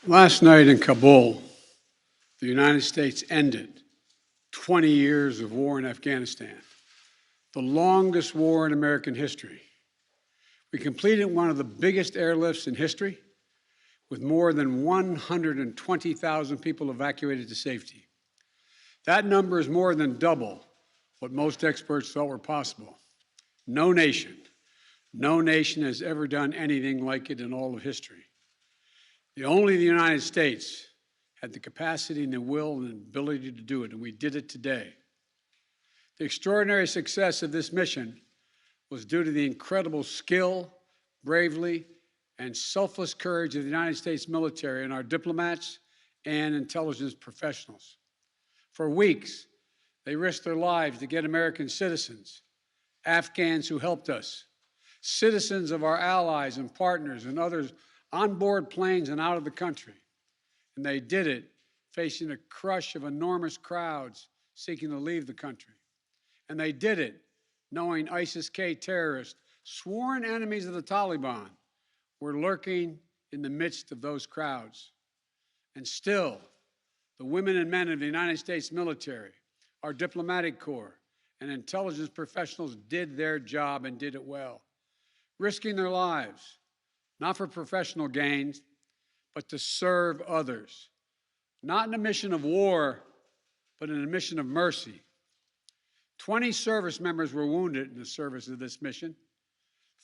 Last night in Kabul, the United States ended 20 years of war in Afghanistan, the longest war in American history. We completed one of the biggest airlifts in history, with more than 120,000 people evacuated to safety. That number is more than double what most experts thought were possible. No nation has ever done anything like it in all of history. Only the United States had the capacity and the will and ability to do it, and we did it today. The extraordinary success of this mission was due to the incredible skill, bravery, and selfless courage of the United States military and our diplomats and intelligence professionals. For weeks, they risked their lives to get American citizens, Afghans who helped us, citizens of our allies and partners and others on board planes and out of the country. And they did it facing a crush of enormous crowds seeking to leave the country. And they did it knowing ISIS-K terrorists, sworn enemies of the Taliban, were lurking in the midst of those crowds. And still, the women and men of the United States military, our diplomatic corps, and intelligence professionals did their job and did it well, risking their lives, not for professional gains, but to serve others, not in a mission of war, but in a mission of mercy. 20 service members were wounded in the service of this mission.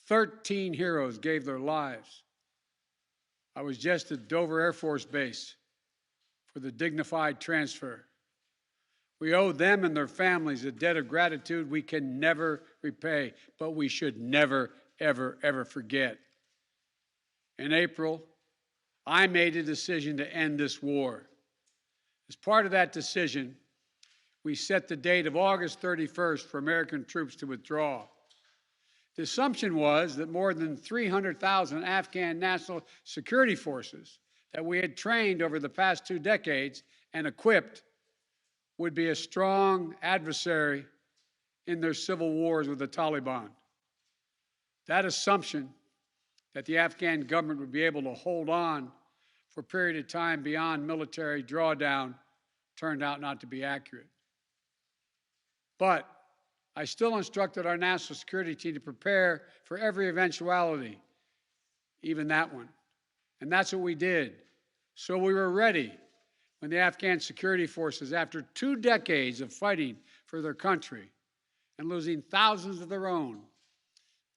13 heroes gave their lives. I was just at Dover Air Force Base for the dignified transfer. We owe them and their families a debt of gratitude we can never repay, but we should never, ever, ever forget. In April, I made a decision to end this war. As part of that decision, we set the date of August 31st for American troops to withdraw. The assumption was that more than 300,000 Afghan national security forces that we had trained over the past 2 decades and equipped would be a strong adversary in their civil wars with the Taliban. That assumption that the Afghan government would be able to hold on for a period of time beyond military drawdown turned out not to be accurate. But I still instructed our national security team to prepare for every eventuality, even that one. And that's what we did. So we were ready when the Afghan security forces, after 2 decades of fighting for their country and losing thousands of their own,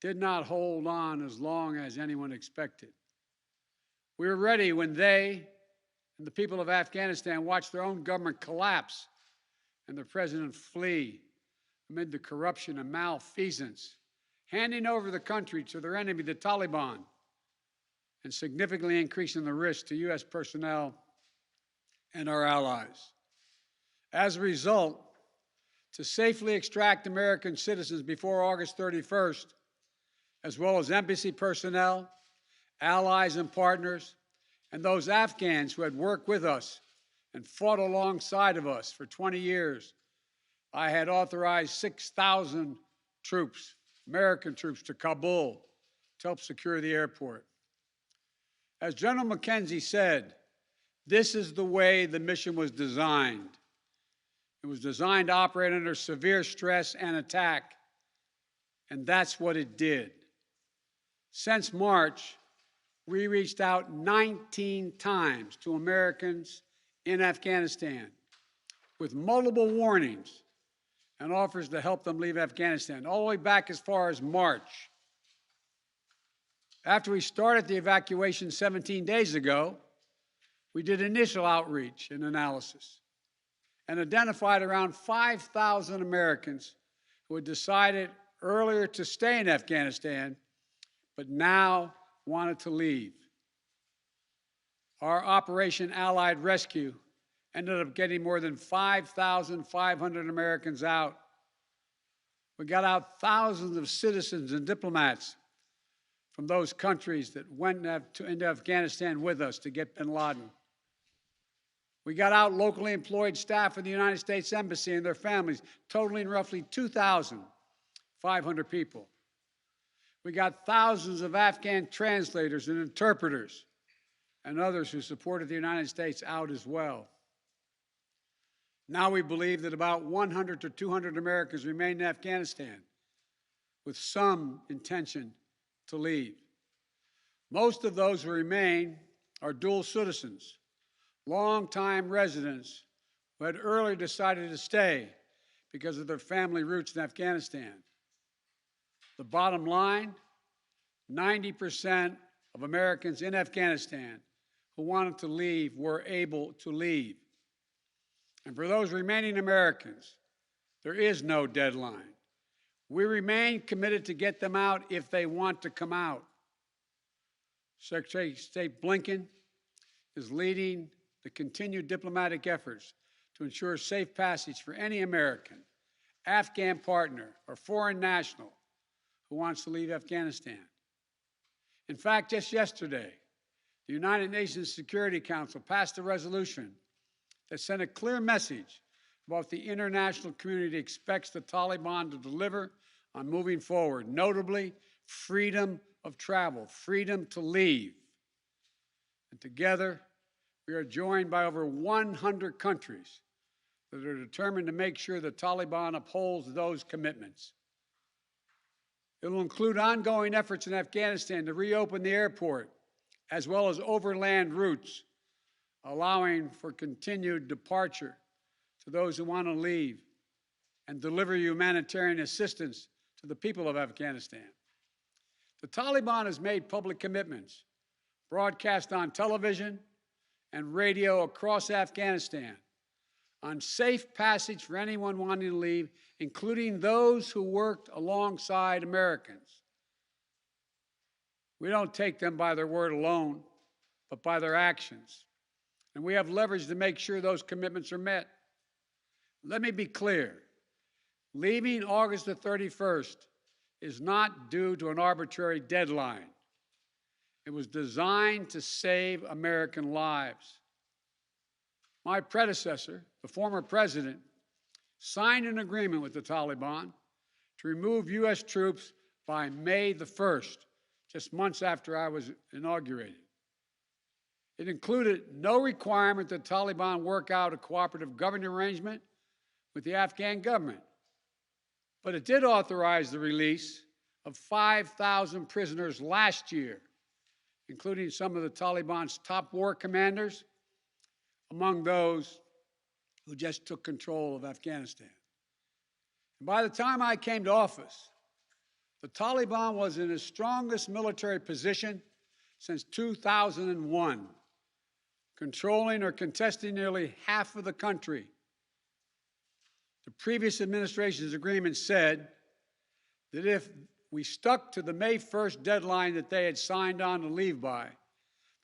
did not hold on as long as anyone expected. We were ready when they and the people of Afghanistan watched their own government collapse and the president flee amid the corruption and malfeasance, handing over the country to their enemy, the Taliban, and significantly increasing the risk to U.S. personnel and our allies. As a result, to safely extract American citizens before August 31st, as well as embassy personnel, allies and partners, and those Afghans who had worked with us and fought alongside of us for 20 years, I had authorized 6,000 troops, American troops, to Kabul to help secure the airport. As General McKenzie said, this is the way the mission was designed. It was designed to operate under severe stress and attack, and that's what it did. Since March, we reached out 19 times to Americans in Afghanistan with multiple warnings and offers to help them leave Afghanistan, all the way back as far as March. After we started the evacuation 17 days ago, we did initial outreach and analysis and identified around 5,000 Americans who had decided earlier to stay in Afghanistan but now wanted to leave. Our Operation Allied Rescue ended up getting more than 5,500 Americans out. We got out thousands of citizens and diplomats from those countries that went into Afghanistan with us to get bin Laden. We got out locally employed staff of the United States Embassy and their families, totaling roughly 2,500 people. We got thousands of Afghan translators and interpreters and others who supported the United States out as well. Now we believe that about 100 to 200 Americans remain in Afghanistan with some intention to leave. Most of those who remain are dual citizens, longtime residents who had earlier decided to stay because of their family roots in Afghanistan. The bottom line, 90% of Americans in Afghanistan who wanted to leave were able to leave. And for those remaining Americans, there is no deadline. We remain committed to get them out if they want to come out. Secretary of State Blinken is leading the continued diplomatic efforts to ensure safe passage for any American, Afghan partner, or foreign national who wants to leave Afghanistan. In fact, just yesterday, the United Nations Security Council passed a resolution that sent a clear message about what the international community expects the Taliban to deliver on moving forward, notably freedom of travel, freedom to leave. And together, we are joined by over 100 countries that are determined to make sure the Taliban upholds those commitments. It will include ongoing efforts in Afghanistan to reopen the airport, as well as overland routes, allowing for continued departure to those who want to leave and deliver humanitarian assistance to the people of Afghanistan. The Taliban has made public commitments, broadcast on television and radio across Afghanistan, on safe passage for anyone wanting to leave, including those who worked alongside Americans. We don't take them by their word alone, but by their actions. And we have leverage to make sure those commitments are met. Let me be clear. Leaving August the 31st is not due to an arbitrary deadline. It was designed to save American lives. My predecessor, the former president, signed an agreement with the Taliban to remove U.S. troops by May the 1st, just months after I was inaugurated. It included no requirement that the Taliban work out a cooperative governing arrangement with the Afghan government. But it did authorize the release of 5,000 prisoners last year, including some of the Taliban's top war commanders, among those who just took control of Afghanistan. And by the time I came to office, the Taliban was in its strongest military position since 2001, controlling or contesting nearly half of the country. The previous administration's agreement said that if we stuck to the May 1st deadline that they had signed on to leave by,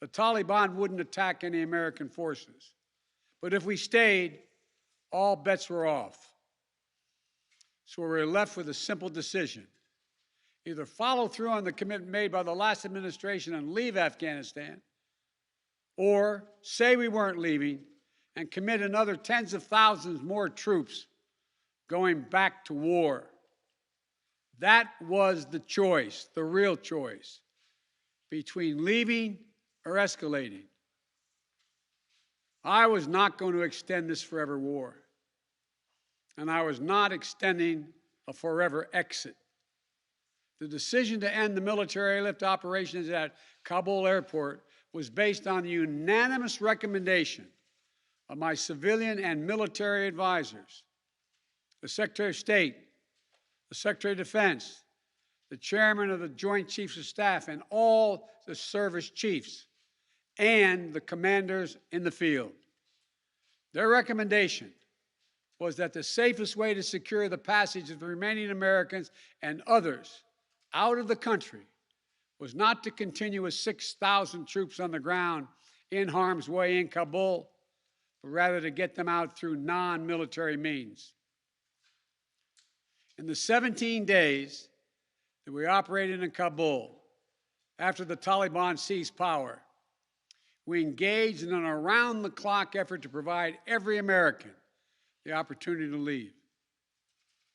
the Taliban wouldn't attack any American forces. But if we stayed, all bets were off. So we were left with a simple decision. Either follow through on the commitment made by the last administration and leave Afghanistan, or say we weren't leaving and commit another tens of thousands more troops going back to war. That was the choice, the real choice, between leaving or escalating. I was not going to extend this forever war, and I was not extending a forever exit. The decision to end the military airlift operations at Kabul airport was based on the unanimous recommendation of my civilian and military advisors, the Secretary of State, the Secretary of Defense, the Chairman of the Joint Chiefs of Staff, and all the service chiefs, and the commanders in the field. Their recommendation was that the safest way to secure the passage of the remaining Americans and others out of the country was not to continue with 6,000 troops on the ground in harm's way in Kabul, but rather to get them out through non-military means. In the 17 days that we operated in Kabul after the Taliban seized power, we engaged in an around-the-clock effort to provide every American the opportunity to leave.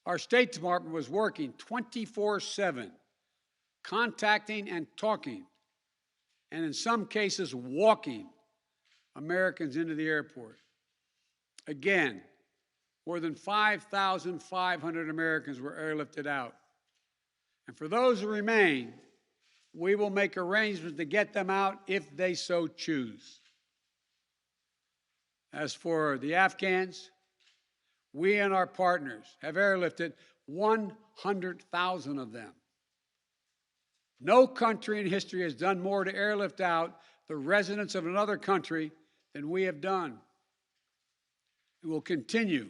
Our State Department was working 24/7, contacting and talking and in some cases walking Americans into the airport. Again, more than 5,500 Americans were airlifted out. And for those who remain, we will make arrangements to get them out if they so choose. As for the Afghans, we and our partners have airlifted 100,000 of them. No country in history has done more to airlift out the residents of another country than we have done. We will continue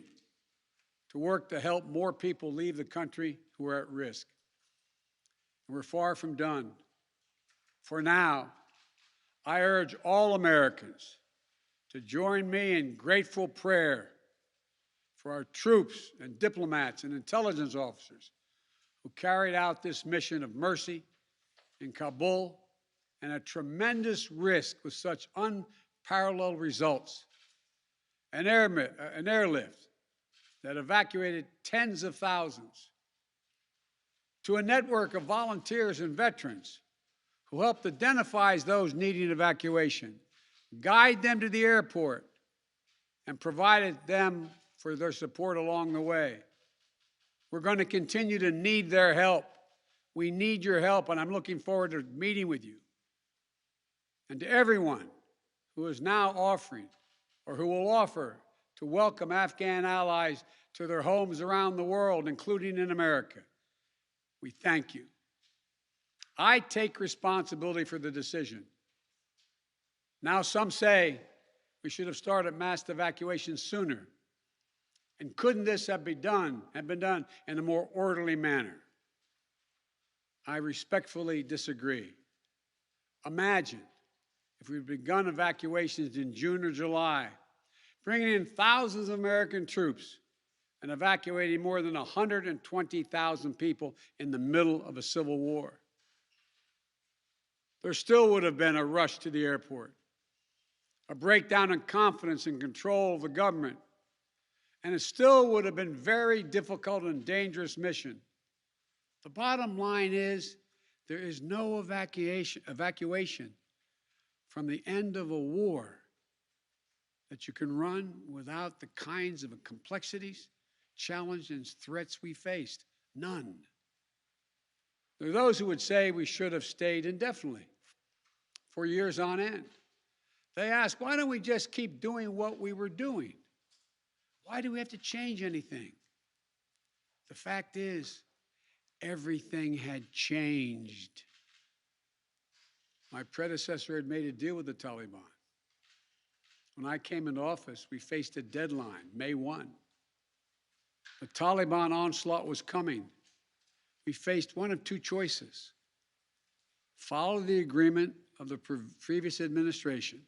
to work to help more people leave the country who are at risk. We're far from done. For now, I urge all Americans to join me in grateful prayer for our troops and diplomats and intelligence officers who carried out this mission of mercy in Kabul and at tremendous risk with such unparalleled results. An airlift that evacuated tens of thousands, to a network of volunteers and veterans who helped identify those needing evacuation, guide them to the airport, and provided them for their support along the way. We're going to continue to need their help. We need your help, and I'm looking forward to meeting with you. And to everyone who is now offering or who will offer to welcome Afghan allies to their homes around the world, including in America, we thank you. I take responsibility for the decision. Now some say we should have started mass evacuation sooner. And couldn't this have been done in a more orderly manner? I respectfully disagree. Imagine if we'd begun evacuations in June or July, bringing in thousands of American troops and evacuating more than 120,000 people in the middle of a civil war. There still would have been a rush to the airport, a breakdown in confidence and control of the government, and it still would have been a very difficult and dangerous mission. The bottom line is there is no evacuation from the end of a war that you can run without the kinds of complexities, challenges, and threats we faced. None. There are those who would say we should have stayed indefinitely for years on end. They ask, why don't we just keep doing what we were doing? Why do we have to change anything? The fact is, everything had changed. My predecessor had made a deal with the Taliban. When I came into office, we faced a deadline, May 1. The Taliban onslaught was coming. We faced one of two choices: follow the agreement of the previous administration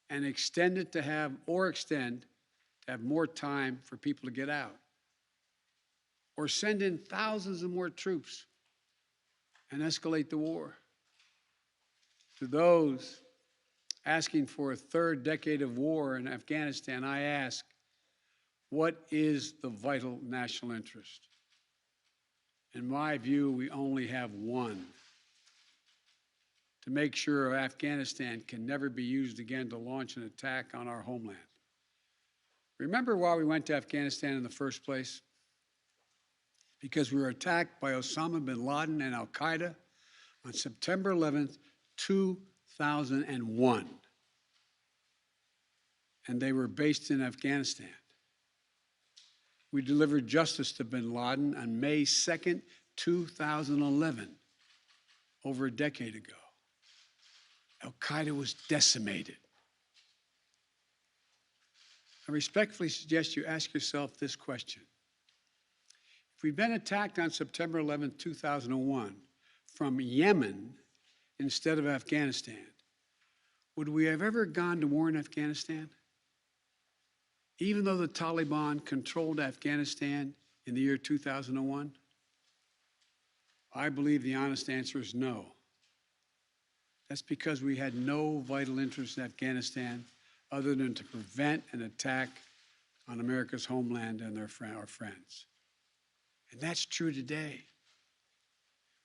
and extend to have more time for people to get out, or send in thousands of more troops and escalate the war. To those asking for a third decade of war in Afghanistan, I ask, what is the vital national interest? In my view, we only have one: to make sure Afghanistan can never be used again to launch an attack on our homeland. Remember why we went to Afghanistan in the first place? Because we were attacked by Osama bin Laden and al-Qaeda on September 11th, 2001. And they were based in Afghanistan. We delivered justice to bin Laden on May 2nd, 2011, over a decade ago. Al-Qaeda was decimated. I respectfully suggest you ask yourself this question. If we'd been attacked on September 11, 2001, from Yemen instead of Afghanistan, would we have ever gone to war in Afghanistan? Even though the Taliban controlled Afghanistan in the year 2001? I believe the honest answer is no. That's because we had no vital interest in Afghanistan other than to prevent an attack on America's homeland and our friends. And that's true today.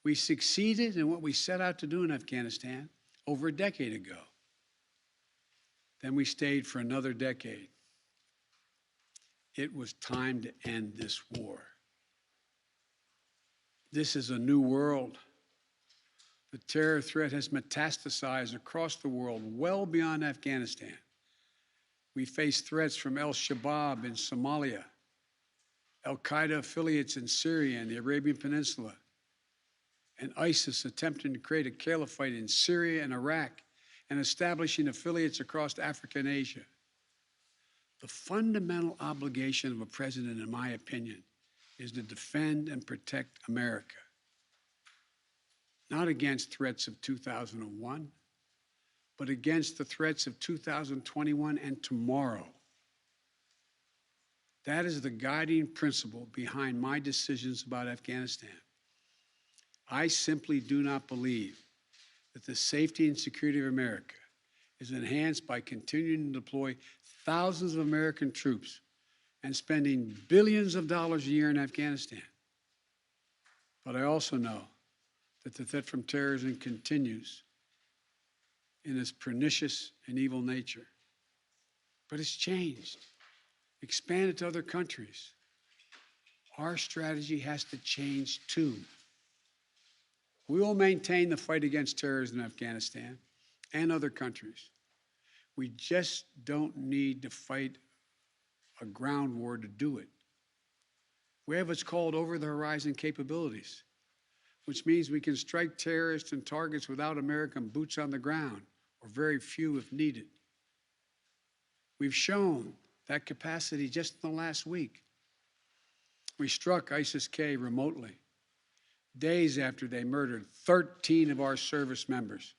We succeeded in what we set out to do in Afghanistan, over a decade ago. Then we stayed for another decade. It was time to end this war. This is a new world. The terror threat has metastasized across the world, well beyond Afghanistan. We face threats from al-Shabaab in Somalia, al-Qaeda affiliates in Syria and the Arabian Peninsula, and ISIS attempting to create a caliphate in Syria and Iraq and establishing affiliates across Africa and Asia. The fundamental obligation of a president, in my opinion, is to defend and protect America, not against threats of 2001, but against the threats of 2021 and tomorrow. That is the guiding principle behind my decisions about Afghanistan. I simply do not believe that the safety and security of America is enhanced by continuing to deploy thousands of American troops and spending billions of dollars a year in Afghanistan. But I also know that the threat from terrorism continues in its pernicious and evil nature. But it's changed, expanded to other countries. Our strategy has to change too. We will maintain the fight against terrorism in Afghanistan and other countries. We just don't need to fight a ground war to do it. We have what's called over-the-horizon capabilities, which means we can strike terrorists and targets without American boots on the ground, or very few if needed. We've shown that capacity just in the last week. We struck ISIS-K remotely, days after they murdered 13 of our service members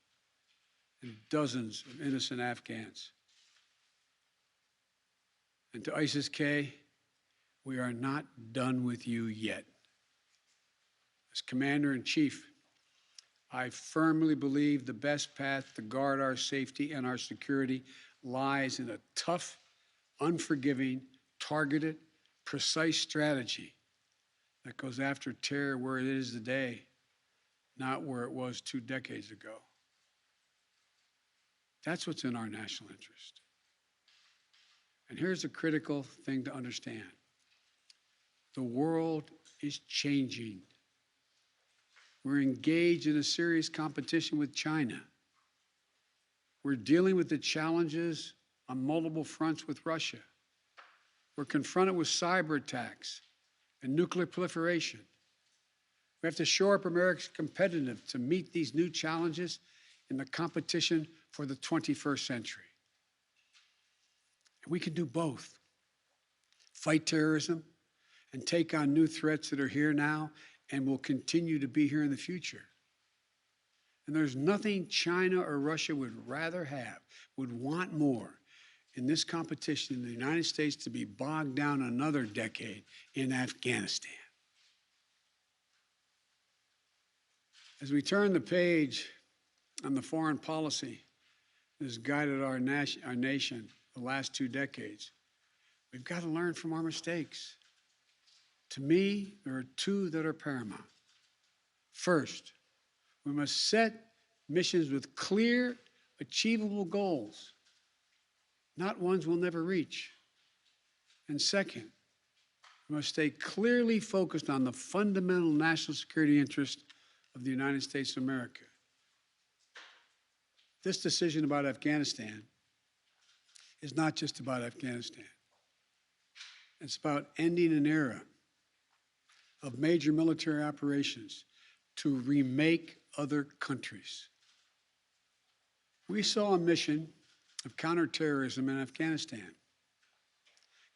and dozens of innocent Afghans. And to ISIS-K, we are not done with you yet. As Commander-in-Chief, I firmly believe the best path to guard our safety and our security lies in a tough, unforgiving, targeted, precise strategy that goes after terror where it is today, not where it was 2 decades ago. That's what's in our national interest. And here's a critical thing to understand. The world is changing. We're engaged in a serious competition with China. We're dealing with the challenges on multiple fronts with Russia. We're confronted with cyber attacks and nuclear proliferation. We have to shore up America's competitiveness to meet these new challenges in the competition for the 21st century. And we can do both. Fight terrorism and take on new threats that are here now and will continue to be here in the future. And there's nothing China or Russia would rather have, would want more in this competition in the United States to be bogged down another decade in Afghanistan. As we turn the page on the foreign policy that has guided our nation the last 2 decades, we've got to learn from our mistakes. To me, there are 2 that are paramount. First, we must set missions with clear, achievable goals, not ones we'll never reach. And second, we must stay clearly focused on the fundamental national security interest of the United States of America. This decision about Afghanistan is not just about Afghanistan. It's about ending an era of major military operations to remake other countries. We saw a mission of counterterrorism in Afghanistan,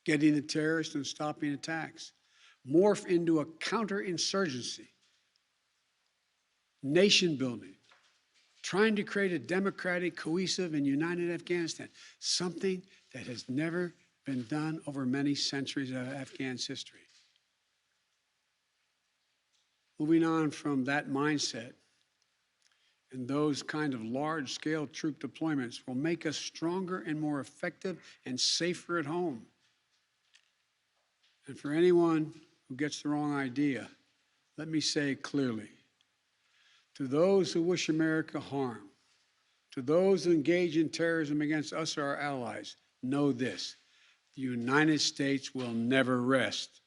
getting the terrorists and stopping attacks, morph into a counterinsurgency, nation building, trying to create a democratic, cohesive, and united Afghanistan, something that has never been done over many centuries of Afghan's history. Moving on from that mindset, and those kind of large-scale troop deployments will make us stronger and more effective and safer at home. And for anyone who gets the wrong idea, let me say clearly, to those who wish America harm, To those who engage in terrorism against us or our allies, know this: the United States will never rest.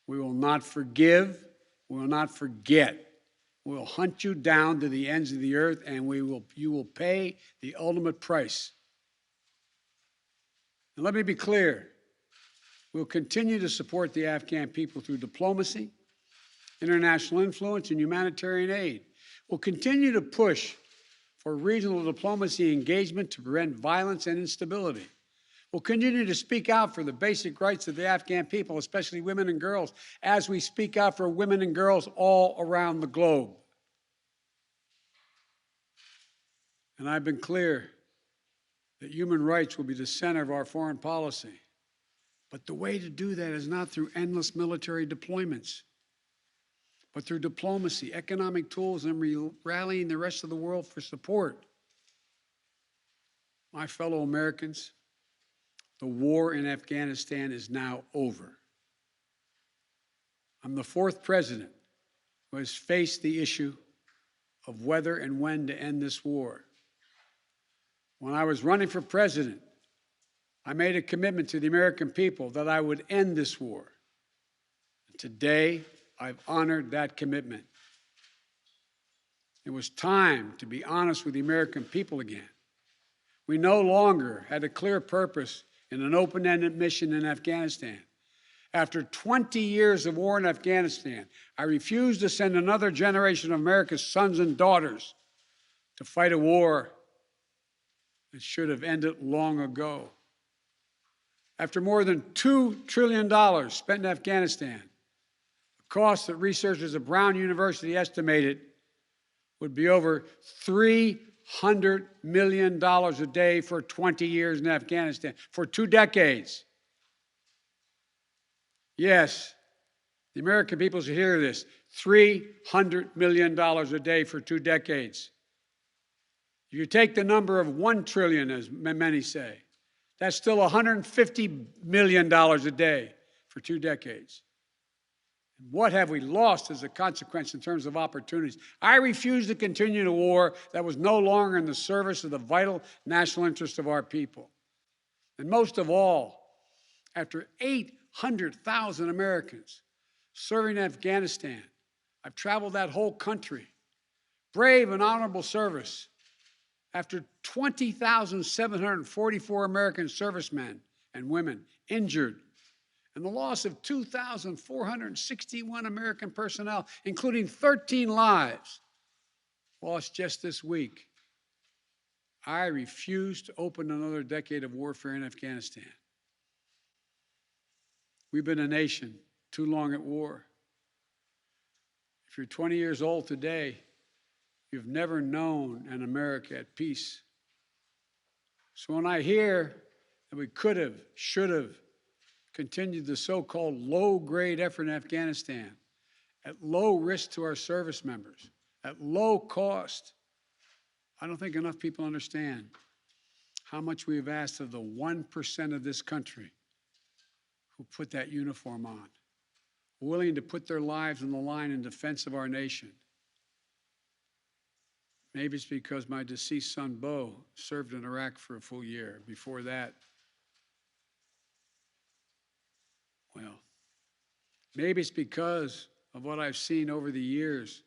We will not forgive. We will not forget. We will hunt you down to the ends of the earth, and you will pay the ultimate price. And let me be clear. We'll continue to support the Afghan people through diplomacy, international influence, and humanitarian aid. We'll continue to push for regional diplomacy engagement to prevent violence and instability. We'll continue to speak out for the basic rights of the Afghan people, especially women and girls, as we speak out for women and girls all around the globe. And I've been clear that human rights will be the center of our foreign policy. But the way to do that is not through endless military deployments, but through diplomacy, economic tools, and rallying the rest of the world for support. My fellow Americans, the war in Afghanistan is now over. I'm the fourth president who has faced the issue of whether and when to end this war. When I was running for president, I made a commitment to the American people that I would end this war. And today, I've honored that commitment. It was time to be honest with the American people again. We no longer had a clear purpose in an open-ended mission in Afghanistan. After 20 years of war in Afghanistan, I refused to send another generation of America's sons and daughters to fight a war that should have ended long ago. After more than $2 trillion spent in Afghanistan, the cost that researchers at Brown University estimated would be over $300 million a day for 20 years in Afghanistan, for 2 decades. Yes, the American people should hear this: $300 million a day for 2 decades. If you take the number of 1 trillion, as many say, that's still $150 million a day for 2 decades. What have we lost as a consequence in terms of opportunities? I refuse to continue a war that was no longer in the service of the vital national interest of our people. And most of all, after 800,000 Americans serving in Afghanistan, I've traveled that whole country, brave and honorable service. After 20,744 American servicemen and women injured, and the loss of 2,461 American personnel, including 13 lives lost just this week, I refuse to open another decade of warfare in Afghanistan. We've been a nation too long at war. If you're 20 years old today, you've never known an America at peace. So when I hear that we could have, should have continued the so-called low-grade effort in Afghanistan at low risk to our service members, at low cost, I don't think enough people understand how much we have asked of the 1% of this country who put that uniform on, willing to put their lives on the line in defense of our nation. Maybe it's because my deceased son, Bo, served in Iraq for a full year. Before that, well, maybe it's because of what I've seen over the years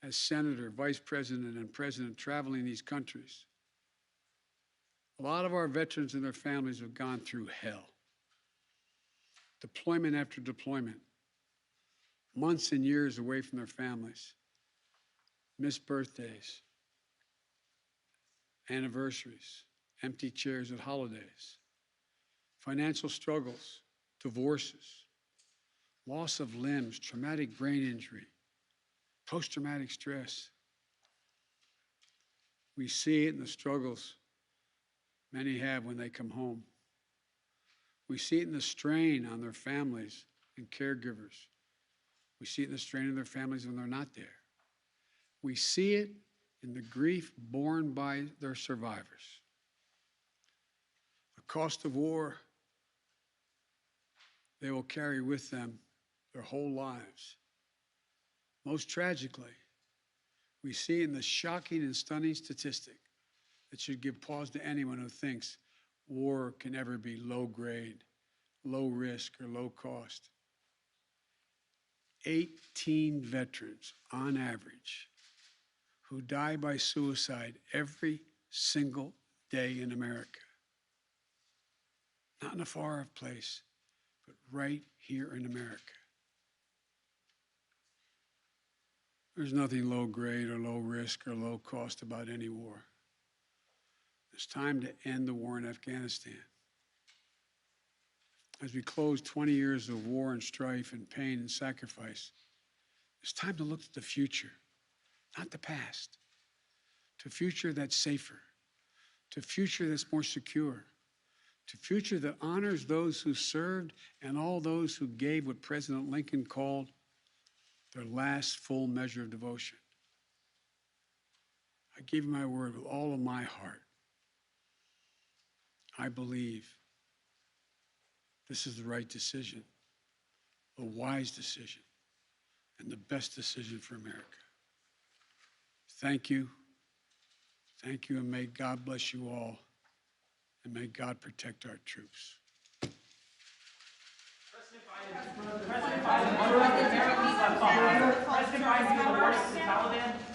as senator, vice president, and president traveling these countries. A lot of our veterans and their families have gone through hell. Deployment after deployment, months and years away from their families, missed birthdays, anniversaries, empty chairs at holidays, financial struggles, divorces, loss of limbs, traumatic brain injury, post-traumatic stress. We see it in the struggles many have when they come home. We see it in the strain on their families and caregivers. We see it in the strain on their families when they're not there. We see it in the grief borne by their survivors. The cost of war they will carry with them their whole lives. Most tragically, we see in the shocking and stunning statistic that should give pause to anyone who thinks war can ever be low grade, low risk, or low cost. 18 veterans, on average, who die by suicide every single day in America. Not in a far-off place, but right here in America. There's nothing low grade or low risk or low cost about any war. It's time to end the war in Afghanistan. As we close 20 years of war and strife and pain and sacrifice, it's time to look to the future, not the past, to a future that's safer, to a future that's more secure, to a future that honors those who served and all those who gave what President Lincoln called their last full measure of devotion. I give you my word with all of my heart. I believe this is the right decision, a wise decision, and the best decision for America. Thank you. Thank you, and may God bless you all, and may God protect our troops. President Biden, the worst of the Taliban.